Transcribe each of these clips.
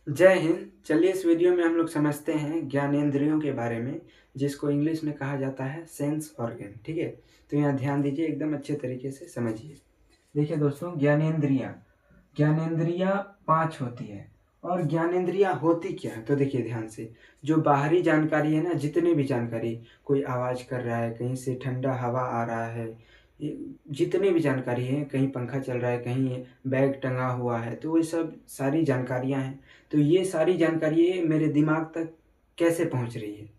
जय हिंद। चलिए इस वीडियो में हम लोग समझते हैं ज्ञानेंद्रियों के बारे में, जिसको इंग्लिश में कहा जाता है सेंस ऑर्गन। ठीक है, तो यहाँ ध्यान दीजिए, एकदम अच्छे तरीके से समझिए। देखिए दोस्तों, ज्ञानेंद्रियाँ 5 होती है। और ज्ञानेंद्रियाँ होती क्या है, तो देखिए ध्यान से। जो बाहरी जानकारी है ना, जितनी भी जानकारी, कोई आवाज़ कर रहा है, कहीं से ठंडा हवा आ रहा है, जितनी भी जानकारी है, कहीं पंखा चल रहा है, कहीं बैग टंगा हुआ है, तो ये सब सारी जानकारियाँ हैं। तो ये सारी जानकारी मेरे दिमाग तक कैसे पहुंच रही है,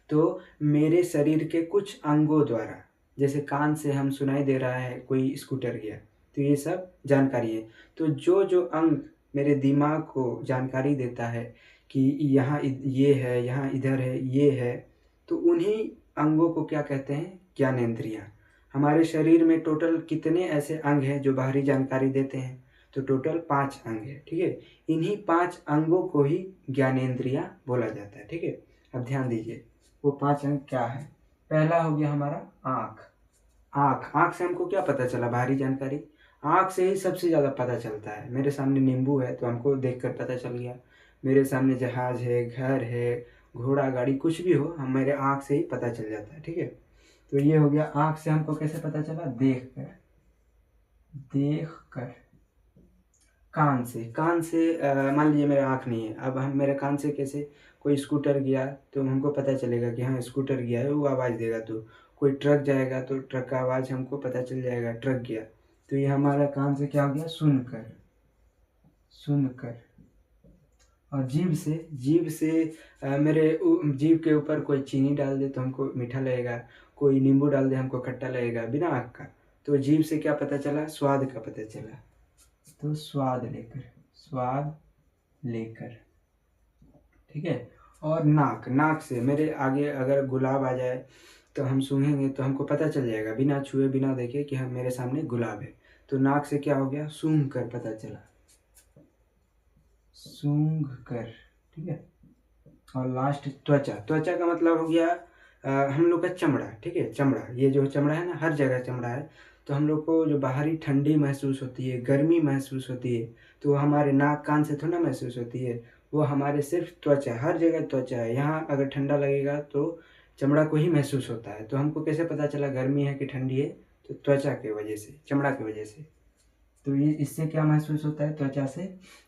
तो मेरे शरीर के कुछ अंगों द्वारा। जैसे कान से हम सुनाई दे रहा है कोई स्कूटर गया, तो ये सब जानकारी है। तो जो जो अंग मेरे दिमाग को जानकारी देता है कि यहाँ ये है, यहाँ इधर है, ये है, तो उन्हीं अंगों को क्या कहते हैं, ज्ञानेंद्रियाँ। हमारे शरीर में टोटल कितने ऐसे अंग हैं जो बाहरी जानकारी देते हैं, तो टोटल 5 अंग है। ठीक है, इन्हीं 5 अंगों को ही ज्ञानेंद्रियाँ बोला जाता है। ठीक है, अब ध्यान दीजिए, वो 5 अंग क्या है। पहला हो गया हमारा आँख। आँख से हमको क्या पता चला, बाहरी जानकारी। आँख से ही सबसे ज़्यादा पता चलता है। मेरे सामने नींबू है तो हमको देखकर पता चल गया। मेरे सामने जहाज है, घर है, घोड़ा गाड़ी कुछ भी हो, हम मेरे आँख से ही पता चल जाता है। ठीक है, तो ये हो गया आँख से हमको कैसे पता चला, देख कर। कान से मान लीजिए मेरा आँख नहीं है, अब हम मेरे कान से कैसे, कोई स्कूटर गया तो हमको पता चलेगा कि हाँ स्कूटर गया है, वो आवाज़ देगा। तो कोई ट्रक जाएगा तो ट्रक का आवाज़ हमको पता चल जाएगा, ट्रक गया। तो ये हमारा कान से क्या हो गया, सुनकर। और जीभ से मेरे जीभ के ऊपर कोई चीनी डाल दे तो हमको मीठा लगेगा, कोई नींबू डाल दे हमको खट्टा लगेगा, बिना आँख का। तो जीभ से क्या पता चला, स्वाद का पता चला। तो स्वाद लेकर। ठीक है, और नाक से मेरे आगे अगर गुलाब आ जाए तो हम सूंघेंगे तो हमको पता चल जाएगा, बिना छुए बिना देखे कि हम मेरे सामने गुलाब है। तो नाक से क्या हो गया, सूंघ कर पता चला, सूंघ कर। ठीक है, और लास्ट त्वचा का मतलब हो गया हम लोग का चमड़ा। ठीक है, चमड़ा, ये जो चमड़ा है ना, हर जगह चमड़ा है। तो हम लोग को जो बाहरी ठंडी महसूस होती है, गर्मी महसूस होती है, तो हमारे नाक कान से थोड़ा महसूस होती है, वो हमारे सिर्फ त्वचा, हर जगह त्वचा है। यहाँ अगर ठंडा लगेगा तो चमड़ा को ही महसूस होता है। तो हमको कैसे पता चला गर्मी है कि ठंडी है, तो त्वचा की वजह से, चमड़ा की वजह से। तो ये इससे क्या महसूस होता है, त्वचा से।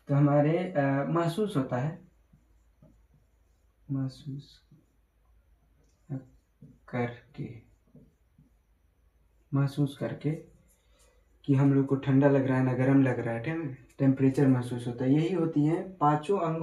तो हमारे महसूस होता है, महसूस करके कि हम लोग को ठंडा लग रहा है ना गर्म लग रहा है, टेम्परेचर महसूस होता है। यही होती है 5 अंगों